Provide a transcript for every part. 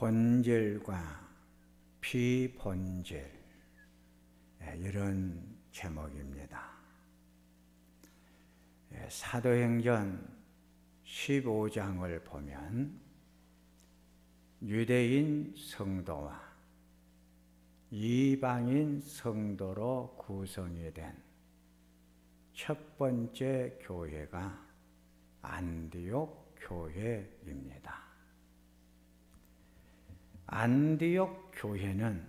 본질과 비본질, 이런 제목입니다. 사도행전 15장을 보면 유대인 성도와 이방인 성도로 구성이 된 첫 번째 교회가 안디옥 교회입니다. 안디옥 교회는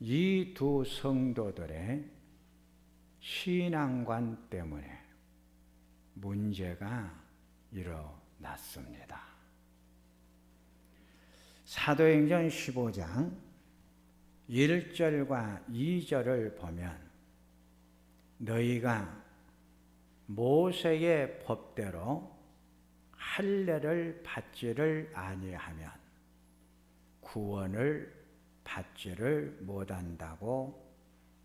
이 두 성도들의 신앙관 때문에 문제가 일어났습니다. 사도행전 15장 1절과 2절을 보면 너희가 모세의 법대로 할례를 받지를 아니하면 구원을 받지를 못한다고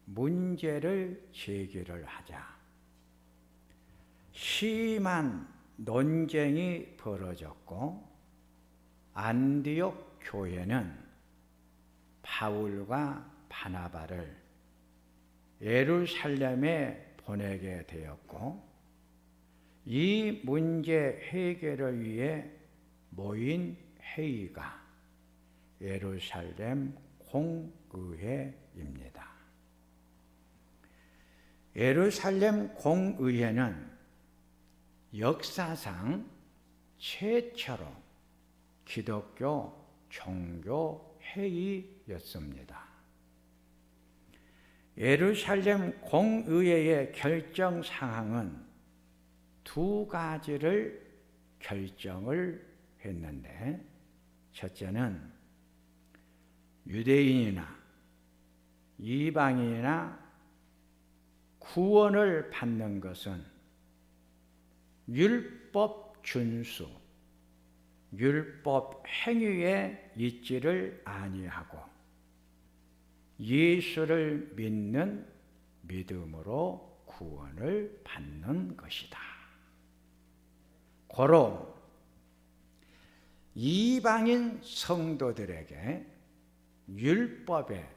문제를 제기를 하자 심한 논쟁이 벌어졌고 안디옥 교회는 바울과 바나바를 예루살렘에 보내게 되었고 이 문제 해결을 위해 모인 회의가 예루살렘 공의회입니다. 예루살렘 공의회는 역사상 최초로 기독교 종교 회의였습니다. 예루살렘 공의회의 결정 사항은 두 가지를 결정을 했는데, 첫째는 유대인이나 이방인이나 구원을 받는 것은 율법 준수, 율법 행위에 있지를 아니하고 예수를 믿는 믿음으로 구원을 받는 것이다. 고로 이방인 성도들에게 율법의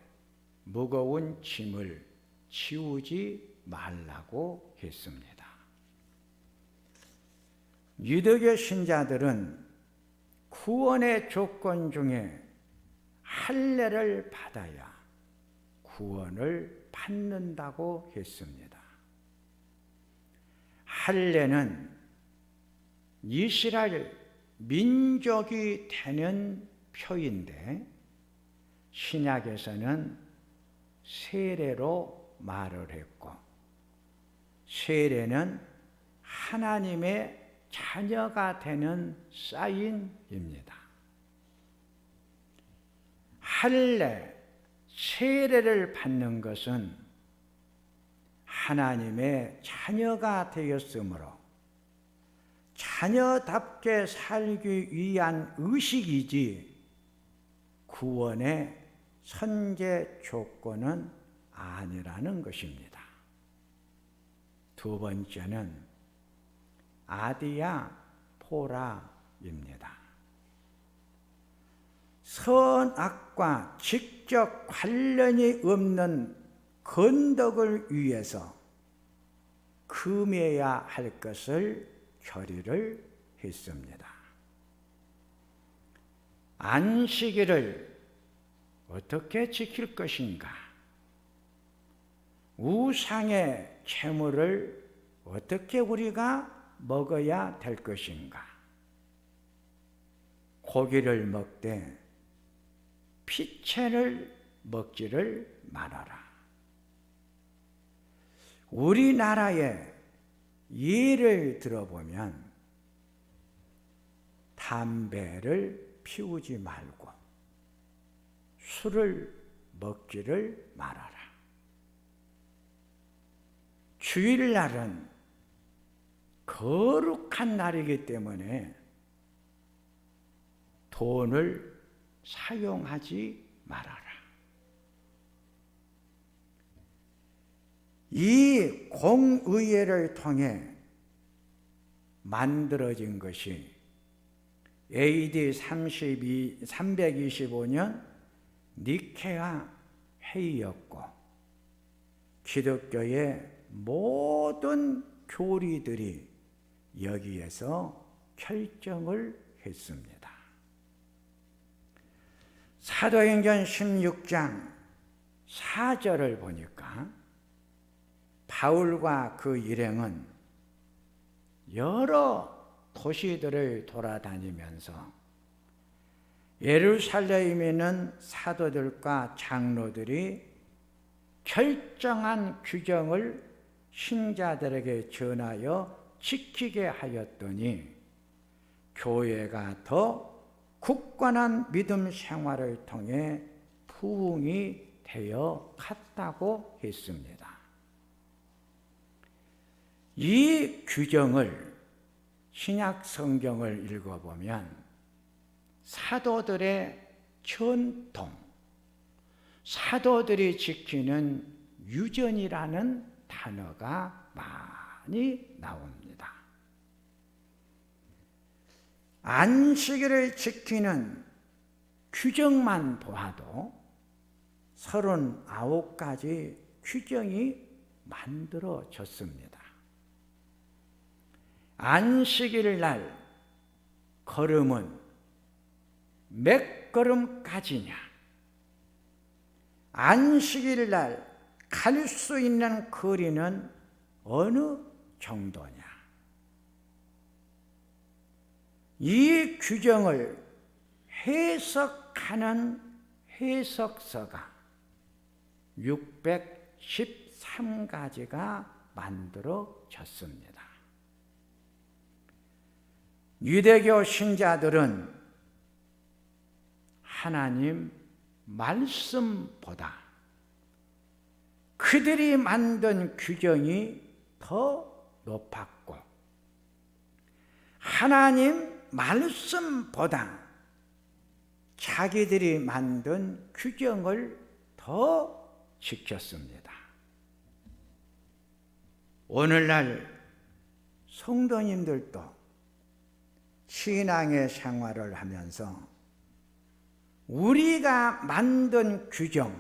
무거운 짐을 지우지 말라고 했습니다. 유대교 신자들은 구원의 조건 중에 할례를 받아야 구원을 받는다고 했습니다. 할례는 이스라엘 민족이 되는 표인데 신약에서는 세례로 말을 했고 세례는 하나님의 자녀가 되는 사인입니다. 할례, 세례를 받는 것은 하나님의 자녀가 되었으므로 자녀답게 살기 위한 의식이지 구원의 선제 조건은 아니라는 것입니다. 두 번째는 아디아 포라입니다. 선악과 직접 관련이 없는 건덕을 위해서 금해야 할 것을 결의를 했습니다. 안식일을 어떻게 지킬 것인가? 우상의 제물을 어떻게 우리가 먹어야 될 것인가? 고기를 먹되 피채를 먹지를 말아라. 우리나라의 예를 들어보면 담배를 피우지 말고 술을 먹지를 말아라. 주일날은 거룩한 날이기 때문에 돈을 사용하지 말아라. 이 공의회를 통해 만들어진 것이 AD 325년 니케아 회의였고 기독교의 모든 교리들이 여기에서 결정을 했습니다. 사도행전 16장 4절을 보니까 바울과 그 일행은 여러 도시들을 돌아다니면서 예루살렘에 있는 사도들과 장로들이 결정한 규정을 신자들에게 전하여 지키게 하였더니 교회가 더 굳건한 믿음 생활을 통해 부흥이 되어 갔다고 했습니다. 이 규정을 신약 성경을 읽어보면 사도들의 전통, 사도들이 지키는 유전이라는 단어가 많이 나옵니다. 안식일을 지키는 규정만 보아도 39가지 규정이 만들어졌습니다. 안식일 날 걸음은 몇 걸음까지냐? 안식일 날 갈 수 있는 거리는 어느 정도냐? 이 규정을 해석하는 해석서가 613가지가 만들어졌습니다. 유대교 신자들은 하나님 말씀보다 그들이 만든 규정이 더 높았고 하나님 말씀보다 자기들이 만든 규정을 더 지켰습니다. 오늘날 성도님들도 신앙의 생활을 하면서 우리가 만든 규정,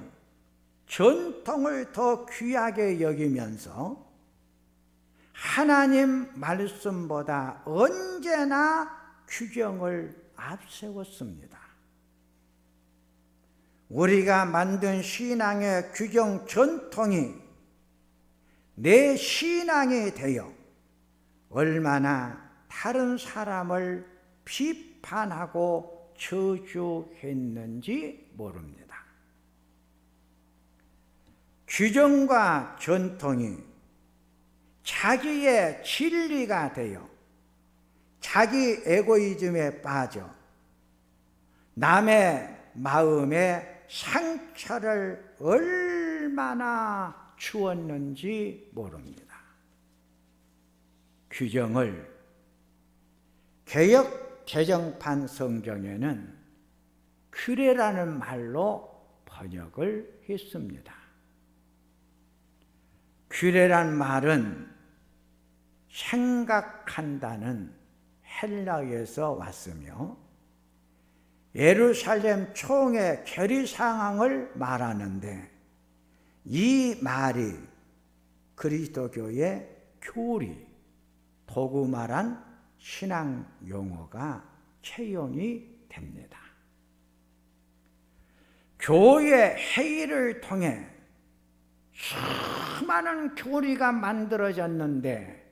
전통을 더 귀하게 여기면서 하나님 말씀보다 언제나 규정을 앞세웠습니다. 우리가 만든 신앙의 규정, 전통이 내 신앙이 되어 얼마나 다른 사람을 비판하고 저주했는지 모릅니다. 규정과 전통이 자기의 진리가 되어 자기 에고이즘에 빠져 남의 마음에 상처를 얼마나 주었는지 모릅니다. 규정을 개역 개정판 성경에는 규례라는 말로 번역을 했습니다. 규례란 말은 생각한다는 헬라어에서 왔으며 예루살렘 총회 결의 상황을 말하는데 이 말이 그리스도교의 교리, 도구말한 신앙 용어가 채용이 됩니다. 교회 회의를 통해 수많은 교리가 만들어졌는데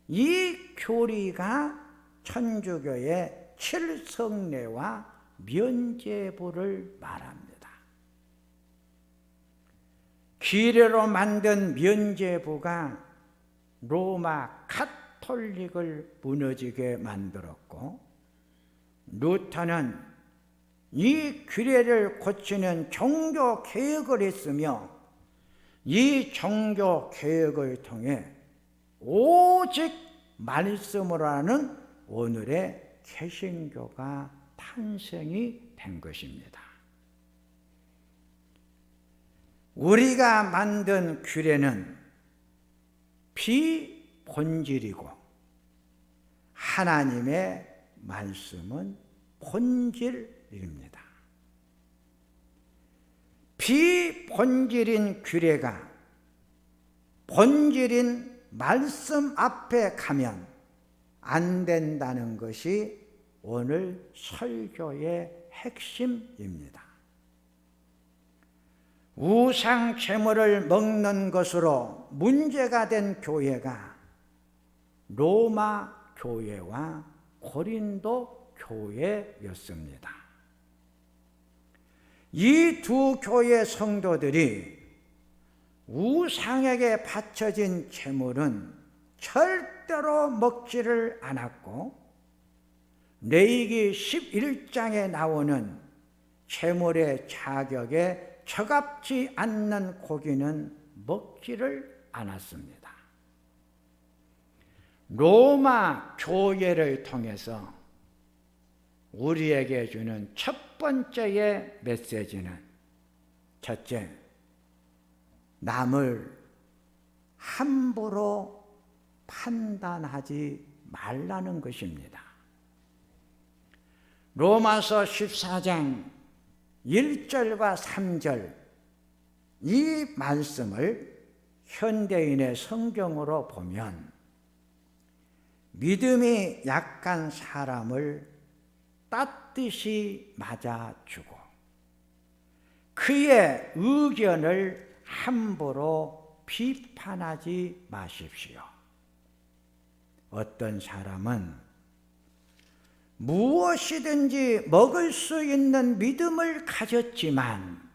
이 교리가 천주교의 칠성례와 면죄부를 말합니다. 규례로 만든 면죄부가 로마 가톨릭을 무너지게 만들었고 루터는 이 규례를 고치는 종교 개혁을 했으며 이 종교 개혁을 통해 오직 말씀으로 하는 오늘의 개신교가 탄생이 된 것입니다. 우리가 만든 규례는 비본질이고 하나님의 말씀은 본질입니다. 비본질인 규례가 본질인 말씀 앞에 가면 안 된다는 것이 오늘 설교의 핵심입니다. 우상 제물을 먹는 것으로 문제가 된 교회가 로마 교회와 고린도 교회였습니다. 이 두 교회 성도들이 우상에게 바쳐진 제물은 절대로 먹지를 않았고, 레위기 11장에 나오는 제물의 자격에 적합지 않는 고기는 먹지를 않았습니다. 로마 교회를 통해서 우리에게 주는 첫 번째의 메시지는, 첫째, 남을 함부로 판단하지 말라는 것입니다. 로마서 14장 1절과 3절, 이 말씀을 현대인의 성경으로 보면 믿음이 약한 사람을 따뜻이 맞아주고 그의 의견을 함부로 비판하지 마십시오. 어떤 사람은 무엇이든지 먹을 수 있는 믿음을 가졌지만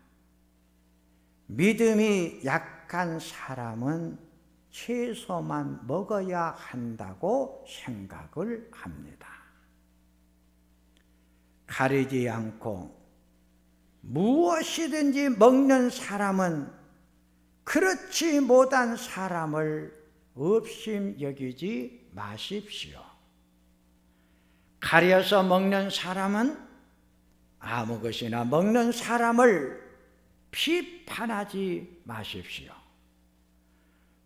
믿음이 약한 사람은 채소만 먹어야 한다고 생각을 합니다. 가리지 않고 무엇이든지 먹는 사람은 그렇지 못한 사람을 업심 여기지 마십시오. 가려서 먹는 사람은 아무 것이나 먹는 사람을 비판하지 마십시오.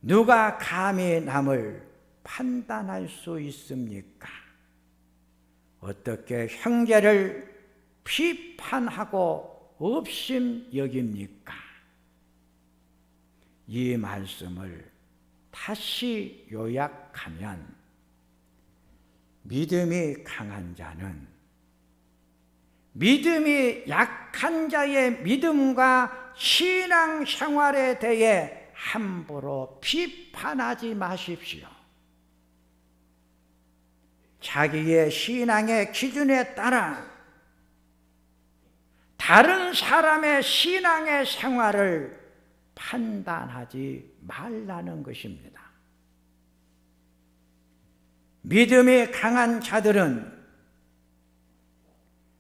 누가 감히 남을 판단할 수 있습니까? 어떻게 형제를 비판하고 업심 여깁니까? 이 말씀을 다시 요약하면, 믿음이 강한 자는 믿음이 약한 자의 믿음과 신앙 생활에 대해 함부로 비판하지 마십시오. 자기의 신앙의 기준에 따라 다른 사람의 신앙의 생활을 판단하지 말라는 것입니다. 믿음이 강한 자들은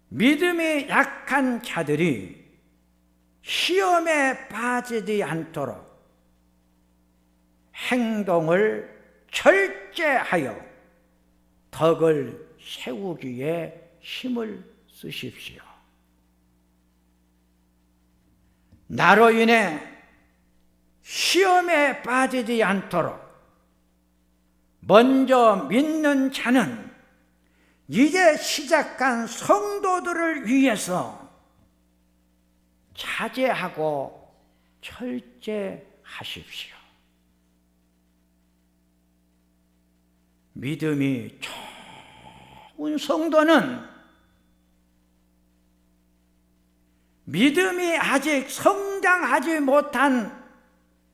믿음이 약한 자들이 시험에 빠지지 않도록 행동을 절제하여 덕을 세우기에 힘을 쓰십시오. 나로 인해 시험에 빠지지 않도록 먼저 믿는 자는 이제 시작한 성도들을 위해서 자제하고 철제하십시오. 믿음이 좋은 성도는 믿음이 아직 성장하지 못한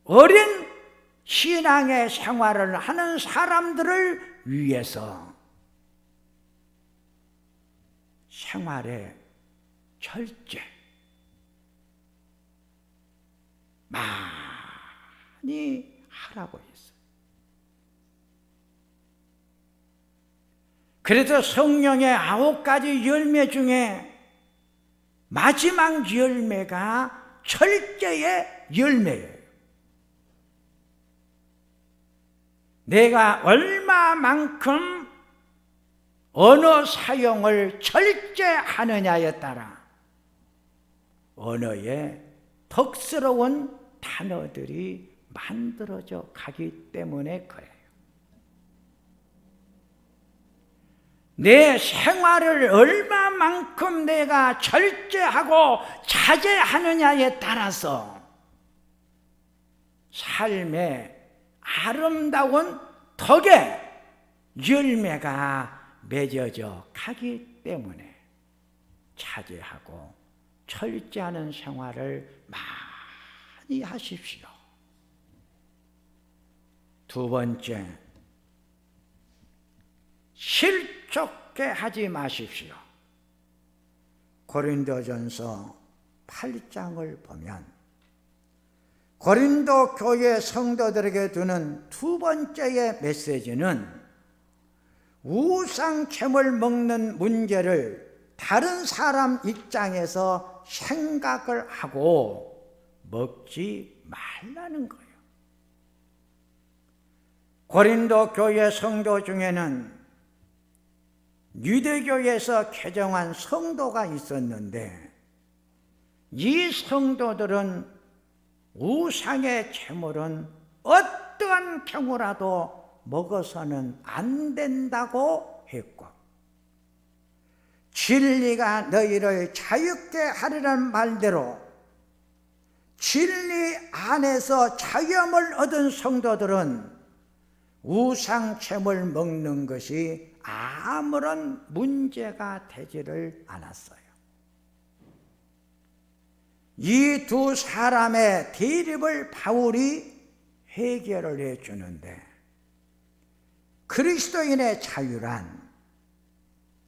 어린 신앙의 생활을 하는 사람들을 위해서 생활의 철제 많이 하라고 했어요. 그래서 성령의 9가지 열매 중에 마지막 열매가 철제의 열매예요. 내가 얼마만큼 언어 사용을 철제하느냐에 따라 언어에 덕스러운 단어들이 만들어져 가기 때문에 그래요. 내 생활을 얼마만큼 내가 절제하고 자제하느냐에 따라서 삶의 아름다운 덕의 열매가 맺어져 가기 때문에 자제하고 철저하는 생활을 많이 하십시오. 두 번째, 실족게 하지 마십시오. 고린도전서 8장을 보면 고린도 교회 성도들에게 두는 두 번째의 메시지는 우상켐을 먹는 문제를 다른 사람 입장에서 생각을 하고 먹지 말라는 거예요. 고린도 교회 성도 중에는 유대교에서 개종한 성도가 있었는데 이 성도들은 우상의 제물은 어떠한 경우라도 먹어서는 안 된다고 했고, 진리가 너희를 자유케 하리라는 말대로 진리 안에서 자유함을 얻은 성도들은 우상 제물 먹는 것이 아무런 문제가 되지를 않았어요. 이 두 사람의 대립을 바울이 해결을 해주는데, 그리스도인의 자유란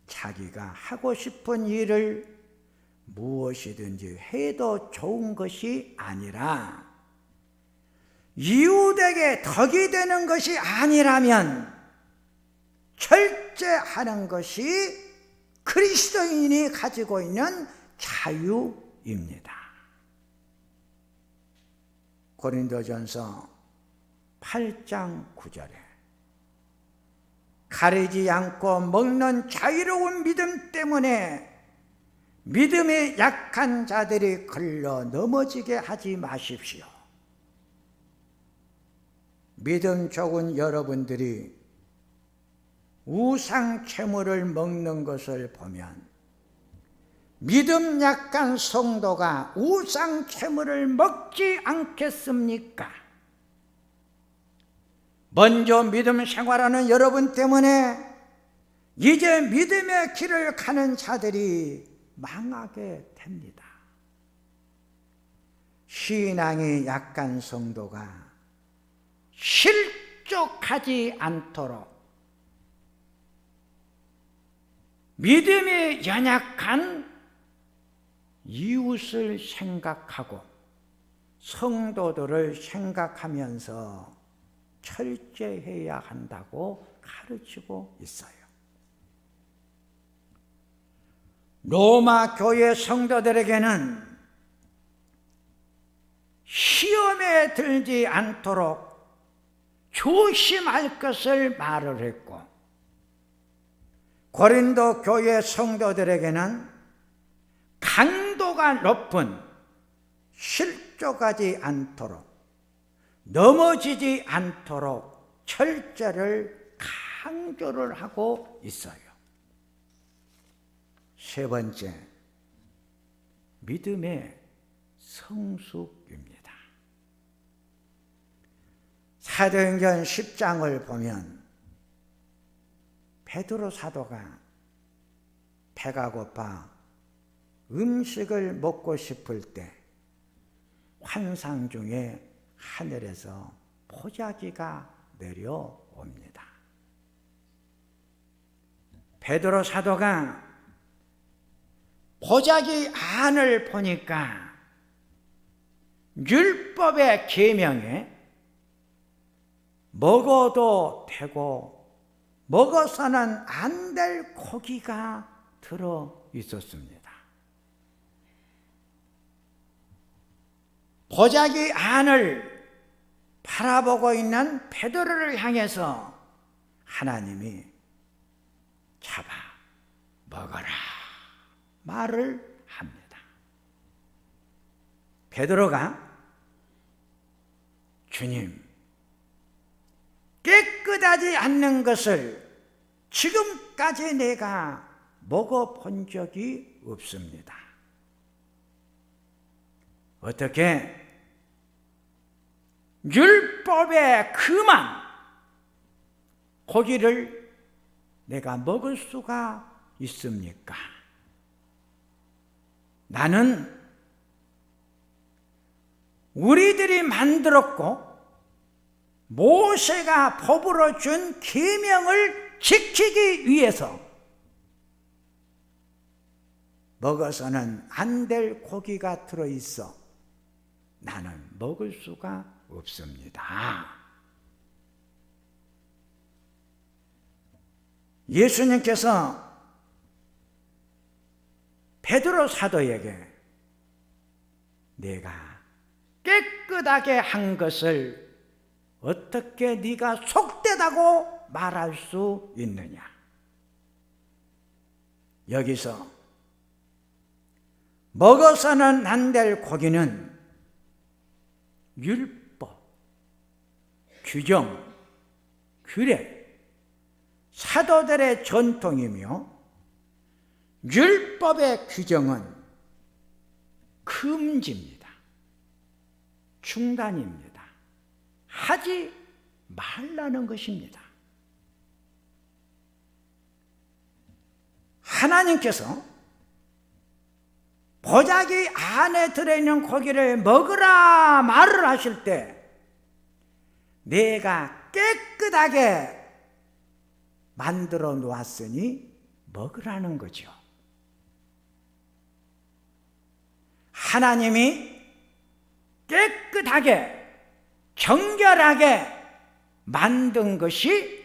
자기가 하고 싶은 일을 무엇이든지 해도 좋은 것이 아니라 이웃에게 덕이 되는 것이 아니라면 절제하는 것이 그리스도인이 가지고 있는 자유입니다. 고린도전서 8장 9절에 가리지 않고 먹는 자유로운 믿음 때문에 믿음이 약한 자들이 걸러 넘어지게 하지 마십시오. 믿음 적은 여러분들이 우상 제물을 먹는 것을 보면 믿음 약한 성도가 우상 제물을 먹지 않겠습니까? 먼저 믿음 생활하는 여러분 때문에 이제 믿음의 길을 가는 자들이 망하게 됩니다. 신앙이 약한 성도가 실족하지 않도록 믿음이 연약한 이웃을 생각하고 성도들을 생각하면서 철저해야 한다고 가르치고 있어요. 로마 교회 성도들에게는 시험에 들지 않도록 조심할 것을 말을 했고, 고린도 교회 성도들에게는 강도가 높은 실족하지 않도록 넘어지지 않도록 철저를 강조를 하고 있어요. 세 번째, 믿음의 성숙입니다. 사도행전 10장을 보면 베드로 사도가 배가 고파 음식을 먹고 싶을 때 환상 중에 하늘에서 보자기가 내려옵니다. 베드로 사도가 보자기 안을 보니까 율법의 계명에 먹어도 되고 먹어서는 안 될 고기가 들어 있었습니다. 보자기 안을 바라보고 있는 베드로를 향해서 하나님이 잡아 먹어라 말을 합니다. 베드로가 주님, 깨끗하지 않는 것을 지금 지금까지 내가 먹어본 적이 없습니다. 어떻게 율법에 금한 고기를 내가 먹을 수가 있습니까? 나는 우리들이 만들었고 모세가 법으로 준 계명을 지키기 위해서 먹어서는 안 될 고기가 들어있어 나는 먹을 수가 없습니다. 예수님께서 베드로 사도에게 내가 깨끗하게 한 것을 어떻게 네가 속되다고 말할 수 있느냐? 여기서 먹어서는 안 될 고기는 율법, 규정, 규례, 사도들의 전통이며 율법의 규정은 금지입니다. 중단입니다. 하지 말라는 것입니다. 하나님께서 보자기 안에 들어있는 고기를 먹으라 말을 하실 때 내가 깨끗하게 만들어 놓았으니 먹으라는 거죠. 하나님이 깨끗하게 정결하게 만든 것이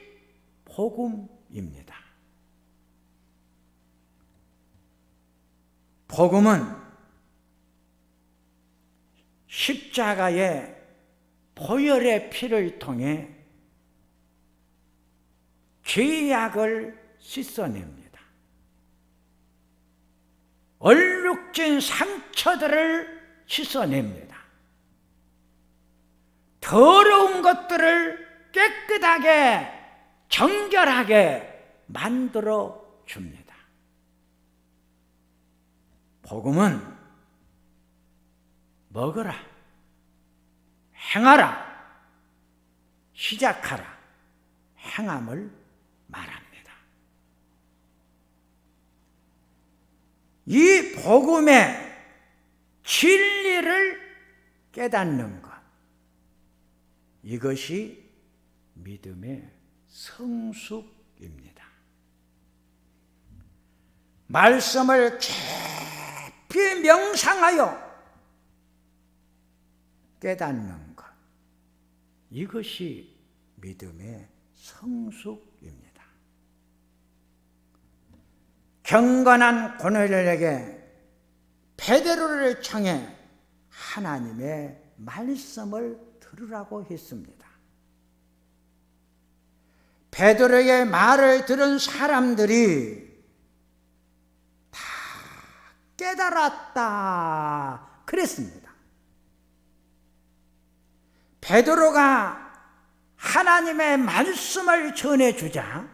복음입니다. 복음은 십자가의 보혈의 피를 통해 죄악을 씻어냅니다. 얼룩진 상처들을 씻어냅니다. 더러운 것들을 깨끗하게 정결하게 만들어 줍니다. 복음은 먹어라, 행하라, 시작하라, 행함을 말합니다. 이 복음의 진리를 깨닫는 것, 이것이 믿음의 성숙입니다. 말씀을 깊이 명상하여 깨닫는 것, 이것이 믿음의 성숙입니다. 경건한 고넬료에게 베드로를 청해 하나님의 말씀을 들으라고 했습니다. 베드로의 말을 들은 사람들이 다 깨달았다 그랬습니다. 베드로가 하나님의 말씀을 전해주자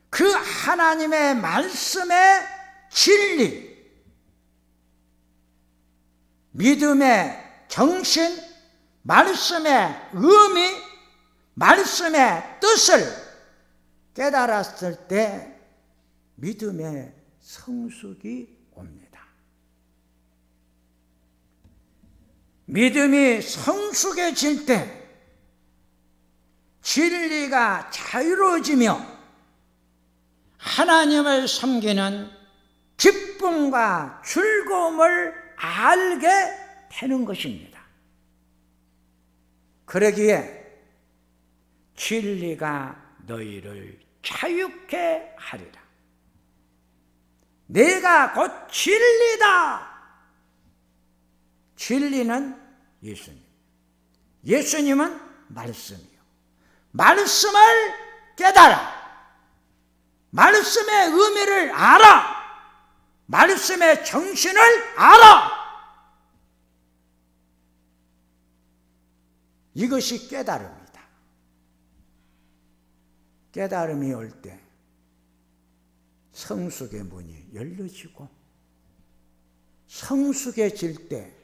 그 하나님의 말씀의 진리, 믿음의 정신, 말씀의 의미, 말씀의 뜻을 깨달았을 때 믿음의 성숙이 옵니다. 믿음이 성숙해질 때 진리가 자유로워지며 하나님을 섬기는 기쁨과 즐거움을 알게 되는 것입니다. 그러기에 진리가 너희를 자유케 하리라. 내가 곧 진리다. 진리는 예수님, 예수님은 말씀이요. 말씀을 깨달아. 말씀의 의미를 알아. 말씀의 정신을 알아. 이것이 깨달음이다. 깨달음이 올 때 성숙의 문이 열려지고, 성숙해질 때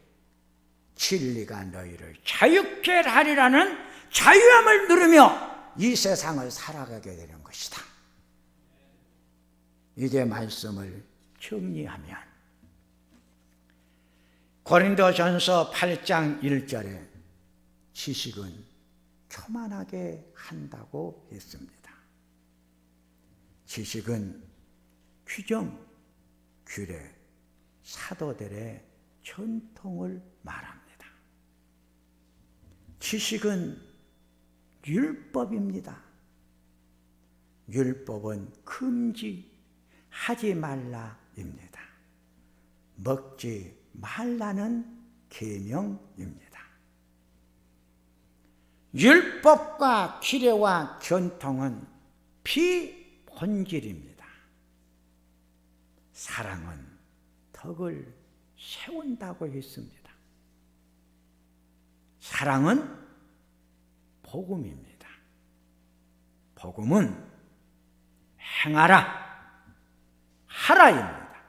진리가 너희를 자유케 하리라는 자유함을 누리며 이 세상을 살아가게 되는 것이다. 이제 말씀을 정리하면 고린도전서 8장 1절에 지식은 교만하게 한다고 했습니다. 지식은 규정, 규례, 사도들의 전통을 말합니다. 지식은 율법입니다. 율법은 금지, 하지 말라입니다. 먹지 말라는 계명입니다. 율법과 규례와 전통은 비본질입니다. 사랑은 덕을 세운다고 했습니다. 사랑은 복음입니다. 복음은 행하라, 하라입니다.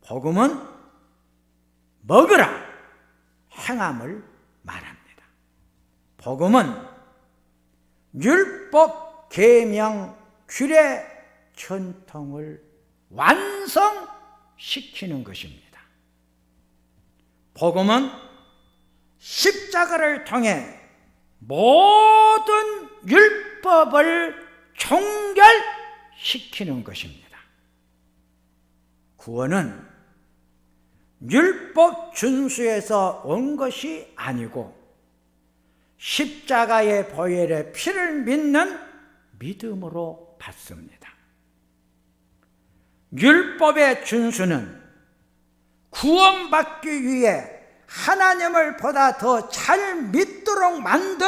복음은 먹으라, 행함을 말합니다. 복음은 율법, 계명, 규례, 전통을 완성시키는 것입니다. 복음은 십자가를 통해 모든 율법을 종결시키는 것입니다. 구원은 율법 준수에서 온 것이 아니고 십자가의 보혈의 피를 믿는 믿음으로 받습니다. 율법의 준수는 구원받기 위해 하나님을 보다 더 잘 믿도록 만든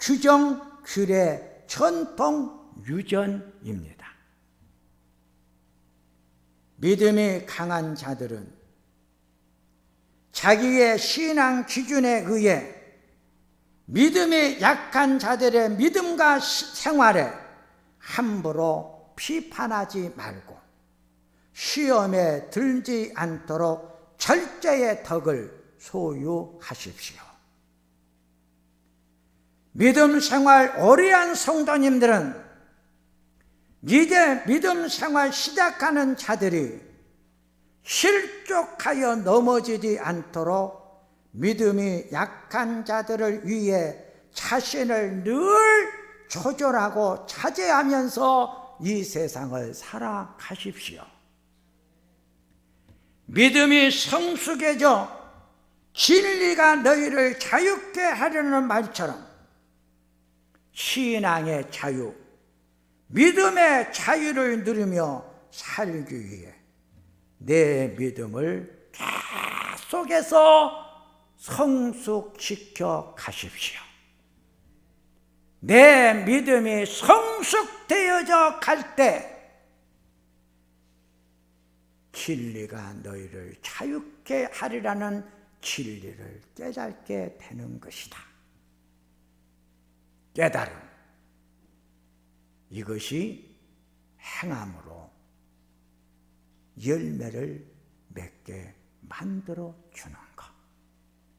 규정, 규례, 전통, 유전입니다. 믿음이 강한 자들은 자기의 신앙 기준에 의해 믿음이 약한 자들의 믿음과 생활에 함부로 비판하지 말고 시험에 들지 않도록 절제의 덕을 소유하십시오. 믿음 생활 오래 한 성도님들은 이제 믿음 생활 시작하는 자들이 실족하여 넘어지지 않도록 믿음이 약한 자들을 위해 자신을 늘 조절하고 자제하면서 이 세상을 살아가십시오. 믿음이 성숙해져 진리가 너희를 자유케 하려는 말처럼 신앙의 자유, 믿음의 자유를 누리며 살기 위해 내 믿음을 계속해서 성숙시켜 가십시오. 내 믿음이 성숙되어져 갈 때 진리가 너희를 자유케 하리라는 진리를 깨닫게 되는 것이다. 깨달음, 이것이 행함으로 열매를 맺게 만들어 주는 것,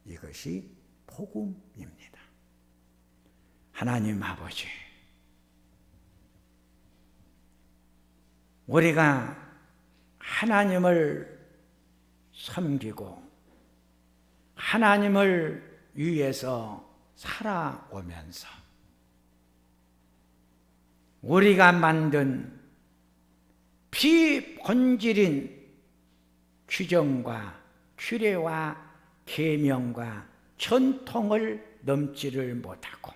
이것이 복음입니다. 하나님 아버지, 우리가 하나님을 섬기고 하나님을 위해서 살아오면서 우리가 만든 비본질인 규정과 규례와 계명과 전통을 넘지를 못하고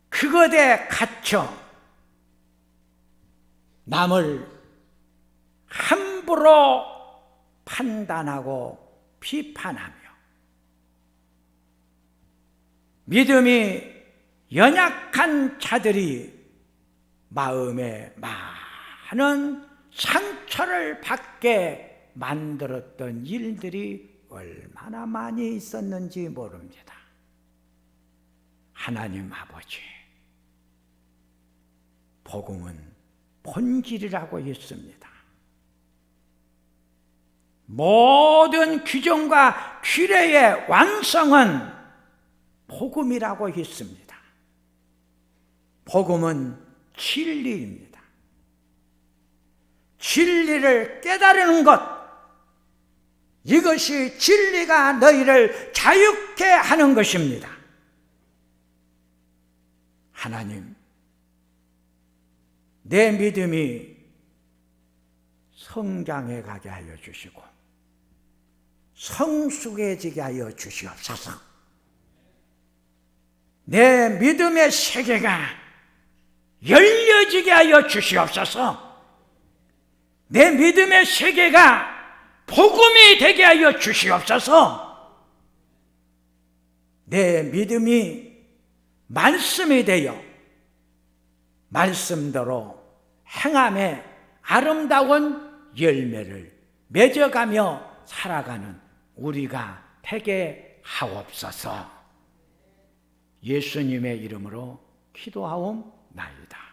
그것에 갇혀 남을 함부로 판단하고 비판하며 믿음이 연약한 자들이 마음에 많은 상처를 받게 만들었던 일들이 얼마나 많이 있었는지 모릅니다. 하나님 아버지, 복음은 본질이라고 했습니다. 모든 규정과 규례의 완성은 복음이라고 했습니다. 복음은 진리입니다. 진리를 깨달은 것, 이것이 진리가 너희를 자유케 하는 것입니다. 하나님, 내 믿음이 성장해 가게 하여 주시고 성숙해지게 하여 주시옵소서. 내 믿음의 세계가 열려지게 하여 주시옵소서. 내 믿음의 세계가 복음이 되게 하여 주시옵소서. 내 믿음이 말씀이 되어 말씀대로 행함의 아름다운 열매를 맺어가며 살아가는 우리가 되게 하옵소서. 예수님의 이름으로 기도하옵나이다.